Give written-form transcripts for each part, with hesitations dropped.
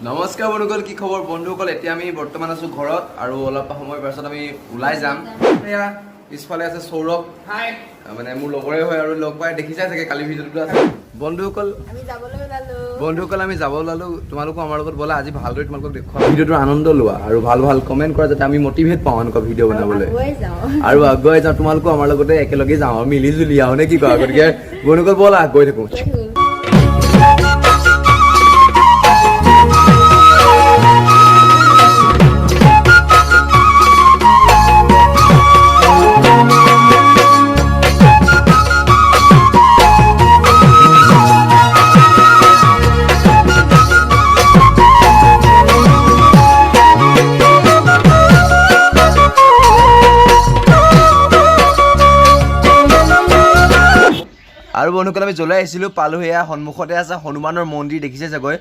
নমস্কাৰ বন্ধুসকল, কি খবৰ বন্ধুসকল? এতিয়া আমি বৰ্তমান আছো ঘৰত আৰু অলপ সময় পাছত আমি ওলাই যাম। এয়া পিছফালে আছে সৌৰভ, হাই, মানে মোৰ লগৰে হয় আৰু লগ পাই দেখিছা চাগে কালি ভিডিঅ'টো আছে। বন্ধুসকল আমি যাব ওলালো, তোমালোকো আমাৰ লগত বলা। আজি ভালদৰে তোমালোকক দেখুৱাম, ভিডিঅ'টোৰ আনন্দ লোৱা আৰু ভাল ভাল কমেণ্ট কৰা যাতে আমি মটিভেট পাওঁ এনেকুৱা ভিডিঅ' বনাবলৈ আৰু আগুৱাই যাওঁ। তোমালোকো আমাৰ লগতে একেলগে যাওঁ, মিলি জুলি আহো নে কি কোৱা? গতিকে বন্ধুসকল বলা গৈ থাকো। আৰু বন্ধুসকল আমি জ্বলাই আহিছিলোঁ, পালোঁ এয়া সন্মুখতে আছে হনুমানৰ মন্দিৰ, দেখিছে চাগৈ।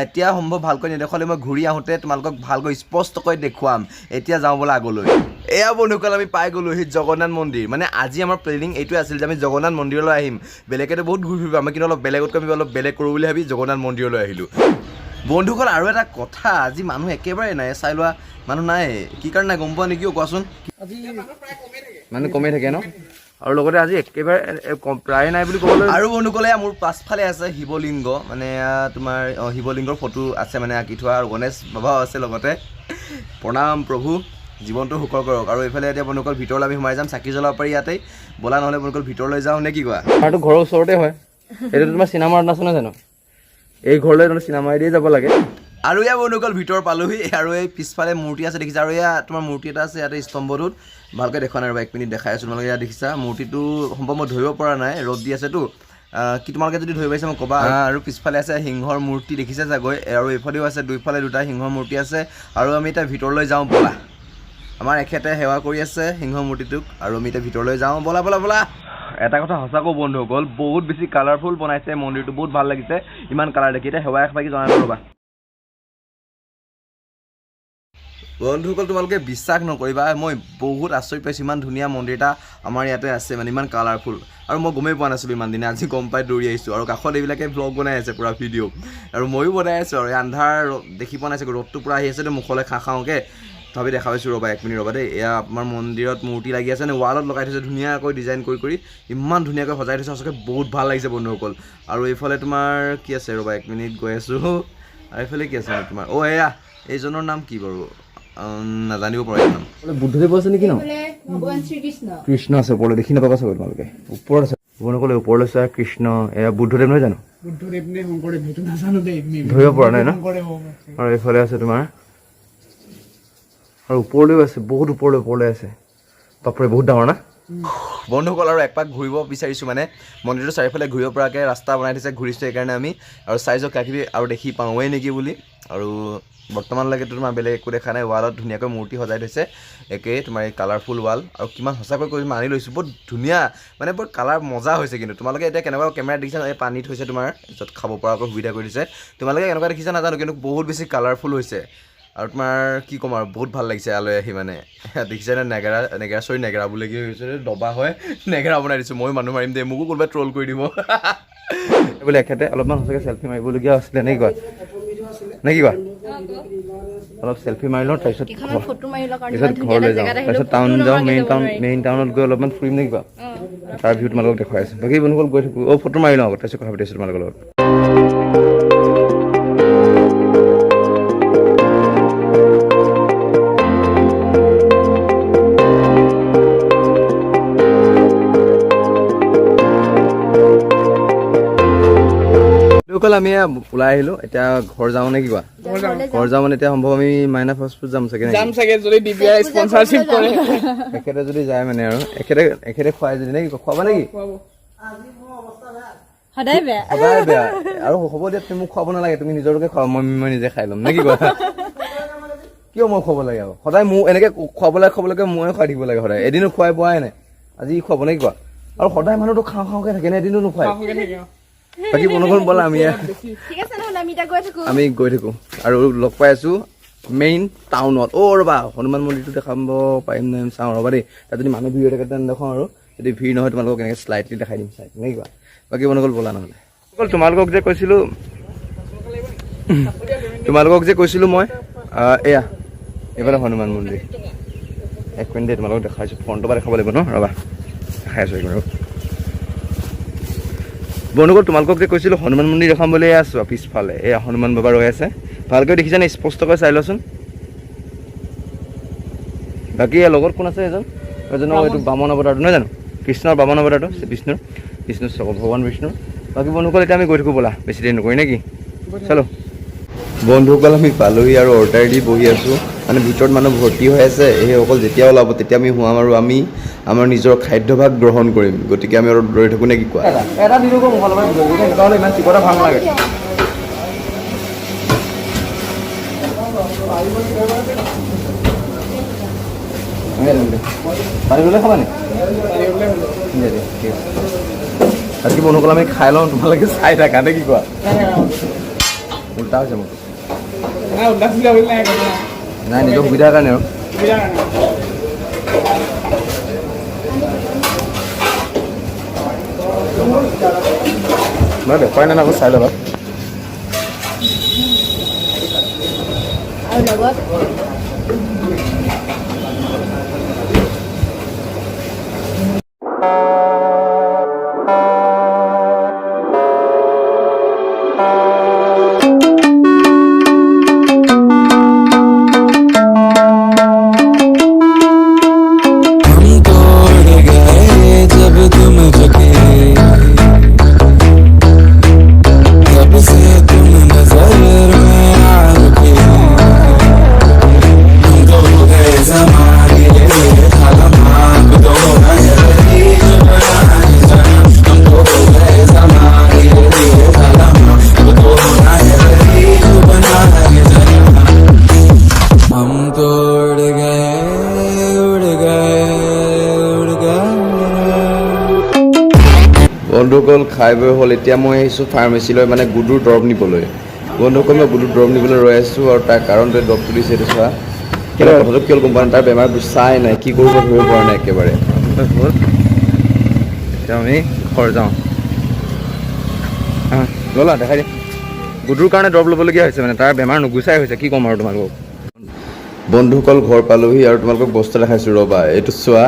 এতিয়া সম্ভৱ ভালকৈ নেদেখালে মই ঘূৰি আহোঁতে তোমালোকক ভালকৈ স্পষ্টকৈ দেখুৱাম। এতিয়া যাওঁ ব'লা আগলৈ। এয়া বন্ধুসকল আমি পাই গ'লোঁ সেই জগন্নাথ মন্দিৰ। মানে আজি আমাৰ প্লেনিং এইটোৱে আছিল যে আমি জগন্নাথ মন্দিৰলৈ আহিম। বেলেগেতো বহুত ঘূৰি ফুৰিব, আমি কিন্তু অলপ বেলেগতকৈ আমি অলপ বেলেগ কৰোঁ বুলি ভাবি জগন্নাথ মন্দিৰলৈ আহিলোঁ। বন্ধুসকল আৰু এটা কথা, আজি মানুহ একেবাৰে নাই, চাই লোৱা মানুহ নাই। কি কাৰণে নাই গম পোৱা নেকি? কোৱাচোন। মানুহ কমেই থাকে ন? আৰু লগতে আজি একেবাৰে প্ৰায় নাই বুলি ক'বলৈ। আৰু বন্ধুসকলে মোৰ পাছফালে আছে শিৱলিংগ, মানে তোমাৰ শিৱলিংগৰ ফটো আছে মানে আঁকি থোৱা, আৰু গণেশ বাবাও আছে লগতে। প্ৰণাম প্ৰভু, জীৱনটো সুখৰ কৰক। আৰু এইফালে এতিয়া বন্ধুসকল ভিতৰলৈ আমি সোমাই যাম, চাকি জ্বলাব পাৰি ইয়াতে। ব'লা নহ'লে বন্ধুসকল ভিতৰলৈ যাওঁ নে কি কোৱা? আমাৰতো ঘৰৰ ওচৰতে হয়, এইটো তোমাৰ চিনেমাৰ নাচনে জানো? এই ঘৰলৈ তোমাৰ চিনেমা দিয়ে যাব লাগে। আৰু এয়া বন্ধুসকল ভিতৰ পালোহি, আৰু এই পিছফালে মূৰ্তি আছে দেখিছা, আৰু এয়া তোমাৰ মূৰ্তি এটা আছে ইয়াতে স্তম্ভটোত। ভালকৈ দেখা নাই ৰ'বা, 1 মিনিট দেখাই আছোঁ তোমালোকে। ইয়াত দেখিছা মূৰ্তিটো সম্ভৱ মই ধৰিব পৰা নাই, ৰ'দ দি আছেতো। কি তোমালোকে যদি ধৰিব পাৰিছা মোক ক'বা। আৰু পিছফালে আছে সিংহৰ মূৰ্তি, দেখিছে চাগৈ। আৰু এইফালেও আছে, দুইফালে দুটা সিংহৰ মূৰ্তি আছে। আৰু আমি এতিয়া ভিতৰলৈ যাওঁ ব'লা। আমাৰ এখেতে সেৱা কৰি আছে সিংহ মূৰ্তিটোক, আৰু আমি এতিয়া ভিতৰলৈ যাওঁ ব'লা ব'লা ব'লা। এটা কথা সঁচাকৈ বন্ধুসকল, বহুত বেছি কালাৰফুল বনাইছে মন্দিৰটো, বহুত ভাল লাগিছে ইমান কালাৰ দেখি। এতিয়া সেৱা এষাকি জনাই ৰ'বা। বন্ধুসকল তোমালোকে বিশ্বাস নকৰিবা, মই বহুত আচৰিত পাইছোঁ, ইমান ধুনীয়া মন্দিৰ এটা আমাৰ ইয়াতে আছে, মানে ইমান কালাৰফুল। আৰু মই গমেই পোৱা নাছিলোঁ ইমান দিনে, আজি গম পাই দৌৰি আহিছোঁ। আৰু কাষত এইবিলাকে ব্লগ বনাই আছে পূৰা ভিডিঅ', আৰু ময়ো বনাই আছোঁ। আৰু আন্ধাৰ দেখি পোৱা নাই চাগৈ, ৰ'দটো পূৰা আহি আছে, মুখলৈ খাওঁকৈ ভাবি দেখা পাইছোঁ। ৰ'বা 1 মিনিট ৰ'বা দেই। এয়া আমাৰ মন্দিৰত মূৰ্তি লাগি আছে, ৱালত লগাই থৈছে ধুনীয়াকৈ ডিজাইন কৰি ইমান ধুনীয়াকৈ সজাই থৈছে, সঁচাকৈ বহুত ভাল লাগিছে বন্ধুসকল। আৰু এইফালে তোমাৰ কি আছে ৰ'বা 1 মিনিট গৈ আছোঁ। আৰু এইফালে কি আছে তোমাৰ? এয়া এইজনৰ নাম কি বাৰু? নাজানিব পৰা নাম। বুদ্ধদেৱ আছে নেকি ন? কৃষ্ণ আছে ওপৰলৈ, দেখি নাপাবা চাগৈ তোমালোকে। ওপৰত আছে বন্ধুসকলে, ওপৰলৈ চোৱা কৃষ্ণ। এয়া বুদ্ধদেৱ নহয় জানো? ধৰিব পৰা নাই ন? আৰু এইফালে আছে তোমাৰ, আৰু ওপৰলৈও আছে, বহুত ওপৰলৈ আছে। বাপৰে বহুত ডাঙৰ না বন্ধুসকল। আৰু একপাক ঘূৰিব বিচাৰিছোঁ, মানে মন্দিৰটোৰ চাৰিওফালে ঘূৰিব পৰাকৈ ৰাস্তা বনাই দিছে, ঘূৰিছোঁ সেইকাৰণে আমি। আৰু চাইজক কিবাকিবি আৰু দেখি পাওঁৱেই নেকি বুলি। আৰু বৰ্তমানলৈকেতো তোমাৰ বেলেগ একো দেখা নাই। ৱালত ধুনীয়াকৈ মূৰ্তি সজাই থৈছে, একেই তোমাৰ এই কালাৰফুল ৱাল। আৰু কিমান সঁচাকৈ কৰি মানি লৈছোঁ, বহুত ধুনীয়া, মানে বহুত কালাৰ মজা হৈছে। কিন্তু তোমালোকে এতিয়া কেনেকুৱা কেমেৰাত দেখিছা, এই পানী থৈছে তোমাৰ, য'ত খাব পৰাকৈ সুবিধা কৰি দিছে। তোমালোকে কেনেকুৱা দেখিছা নাজানো, কিন্তু বহুত বেছি কালাৰফুল হৈছে। আৰু তোমাৰ কি ক'ম আৰু, বহুত ভাল লাগিছে ইয়ালৈ আহি। মানে দেখিছেনে নেগেৰা বুলি কি হৈছে, দবা হয় নেগেৰা বনাই দিছোঁ। ময়ো মানুহ মাৰিম দেই, মোকো কোনোবাই ট্ৰল কৰি দিব বোলে। এখেতে অলপমান সঁচাকৈ চেল্ফি মাৰিবলগীয়া আছিলে নে কি কোৱা? অলপ চেল্ফি মাৰি লওঁ, তাৰপিছত ঘৰলৈ যাওঁ, তাৰপিছত টাউন যাওঁ, মেইন টাউনত গৈ অলপমান ফুৰিম নে কিবা, তাৰ ভিউ তোমালোকক দেখুৱাই আছোঁ। বাকী বন্ধুসকল গৈ থাকোঁ, ফটো মাৰি লওঁ আগত, তাৰপিছত কথা পাতি আছোঁ তোমালোকৰ লগত। আমি ওলাই আহিলোঁ, এতিয়া ঘৰ যাওঁ নে কি কোৱা? ঘৰ যাওঁ মানে এতিয়া সম্ভৱ আমি মাইনা ফাষ্ট ফুড যাম চাগে, যদি স্পনচাৰশ্বিপ কৰে, এখেতে যদি যায় মানে। আৰু এখেতে খুৱাই যদি নে কি, খুৱাবা নেকি? সদায় বেয়া। আৰু হ'ব দিয়া, তুমি মোক খুৱাব নালাগে, তুমি নিজৰকে খোৱা, মই নিজে খাই ল'ম নে কি কোৱা? কিয় মই খুৱাব লাগে? আৰু সদায় মোৰ এনেকৈ খুৱাবলৈকে ময়ে খুৱাই থাকিব লাগে সদায়। এদিনো খুৱাই পোৱাই নাই, আজি খুৱাব নে কি কোৱা? আৰু সদায় মানুহটো খাওঁকৈ থাকে নে, এদিনো নোখুৱাই। বাকী বন্ধুসকল ব'লা আমি গৈ থাকোঁ, আৰু লগ পাই আছোঁ মেইন টাউনত। ৰ'বা হনুমান মন্দিৰটো দেখাব পাৰিম নে চাওঁ ৰ'বা দেই। তাত যদি মানুহ ভিৰ হৈ থাকে তেনে দেখাওঁ, আৰু যদি ভিৰ নহয় তোমালোকক এনেকৈ শ্লাইডলি দেখাই দিম চাই নে কিবা। বাকী বন্ধুসকল ব'লা নহ'লে। তোমালোকক যে কৈছিলোঁ তোমালোকক যে কৈছিলোঁ মই এয়া এইফালে হনুমান মন্দিৰ 1 মিনিট তোমালোকক দেখাইছোঁ ফ্ৰণ্টৰ পৰা দেখাব লাগিব ন ৰ'বা দেখাই আছোঁ একবাৰ বন্ধুসকল তোমালোকক যে কৈছিলোঁ হনুমান মন্দিৰ দেখাম বুলি আছোঁ পিছফালে এয়া হনুমান বাবা ৰৈ আছে ভালকৈ দেখিছানে স্পষ্টকৈ চাই লচোন বাকী লগত কোন আছে এজনৰ এইটো বামন অৱতাৰটো নহয় জানো কৃষ্ণৰ বামন অৱতাৰটো বিষ্ণুৰ ভগৱান বিষ্ণুৰ বাকী বন্ধুসকল এতিয়া আমি গৈ থাকোঁ ব'লা বেছি দেৰি নকৰি নেকি চলো বন্ধুসকল আমি পালোহি আৰু অৰ্ডাৰ দি বহি আছোঁ মানে ভিতৰত মানুহ ভৰ্তি হৈ আছে সেইসকল যেতিয়া ওলাব তেতিয়া আমি সোমাম আৰু আমি আমাৰ নিজৰ খাদ্যভাগ গ্ৰহণ কৰিম গতিকে আমি অলপ দৌৰি থাকোঁ নে কি কোৱা এটা দি দিব ইমান চিপটা ভাল নালাগে পানী ল'লে খাবা নি বাকী বন্ধুসকল আমি খাই লওঁ তোমালোকে চাই থাকা নে কি কোৱা উল্টা হৈছে মোক নাই নিজৰ সুবিধাৰ কাৰণে আৰু মই দেখুৱাই নাই আকৌ চাই ল'বা বন্ধুসকল খাই বৈ হ'ল এতিয়া মই আহিছোঁ ফাৰ্মাচীলৈ মানে গুডুৰ দৰৱ নিবলৈ বন্ধুসকল মই গুডুৰ দৰৱ নিবলৈ ৰৈ আছোঁ আৰু তাৰ কাৰণটোৱে দৰৱটো দিছে এইটো চোৱা কথাটো কিয় গম পোৱা নাই তাৰ বেমাৰ চাই নাই কি কৰিব ধৰিব পৰা নাই একেবাৰে হ'ল এতিয়া আমি ঘৰ যাওঁ ল'লা দেখাই দিয়া গুডুৰ কাৰণে দৰৱ ল'বলগীয়া হৈছে মানে তাৰ বেমাৰ নুগুচাই হৈছে কি ক'ম আৰু তোমালোকক বন্ধুসকল ঘৰ পালোহি আৰু তোমালোকক বস্তু দেখাইছোঁ ৰ'বা এইটো চোৱা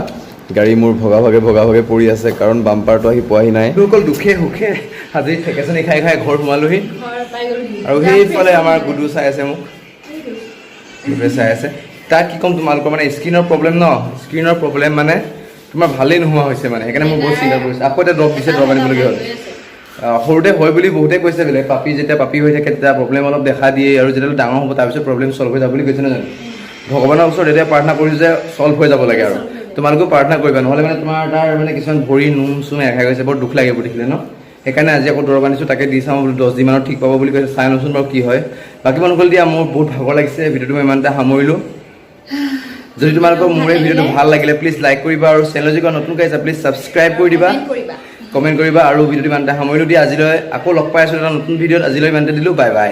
গাড়ী মোৰ ভগা ভাগে পৰি আছে কাৰণ বাম্পাৰটো আহি পোৱাহি নাই বন্ধুসকল দুখে সুখে আজি ঠেকেচনি খাই খাই ঘৰ সোমালোহি আৰু সেইফালে আমাৰ গুডু চাই আছে মোক গুডুৱে চাই আছে তাক কি ক'ম তোমালোকৰ মানে স্কিনৰ প্ৰব্লেম মানে তোমাৰ ভালেই নোহোৱা হৈছে মানে সেইকাৰণে মই বহুত চিন্তা কৰিছোঁ আকৌ এতিয়া দৰৱ দিছে দৰৱ আনিবলগীয়া হ'ল সৰুতে হয় বুলি বহুতে কৈছে বোলে যেতিয়া পাপি হৈ থাকে তেতিয়া প্ৰব্লেম অলপ দেখা দিয়ে আৰু যেতিয়া ডাঙৰ হ'ব তাৰপিছত প্ৰব্লেম চল্ভ হৈ যাব বুলি কৈছে নহয় ভগৱানৰ ওচৰত এতিয়া প্ৰাৰ্থনা কৰিছোঁ যে চল্ভ হৈ যাব লাগে আৰু তোমালোকেও প্ৰাৰ্থনা কৰিবা নহ'লে মানে তোমাৰ তাৰ মানে কিছুমান ভৰি নোম চুম এখাই গৈছে বৰ দুখ লাগে দেখিলে ন সেইকাৰণে আজি আকৌ দৰৱ আনিছোঁ তাকে দি চাওঁ বোলো 10 দিনমানত ঠিক পাব বুলি কৈছে চাই লওঁচোন বাৰু কি হয় বাকী মানুহসকল দিয়া মোৰ বহুত ভাগৰ লাগিছে ভিডিঅ'টো মই ইমানতে সামৰিলোঁ যদি তোমালোকৰ মোৰ এই ভিডিঅ'টো ভাল লাগিলে প্লিজ লাইক কৰিবা আৰু চেনেল যদি নতুনকৈ আহিছা প্লিজ ছাবস্ক্ৰাইব কৰি দিবা কমেণ্ট কৰিবা আৰু ভিডিঅ'টো ইমানতে সামৰিলোঁ দিয়া আজিলৈ আকৌ লগ পাই আছোঁ এটা নতুন ভিডিঅ'ত আজিলৈ ইমানতে দিলোঁ বাই বাই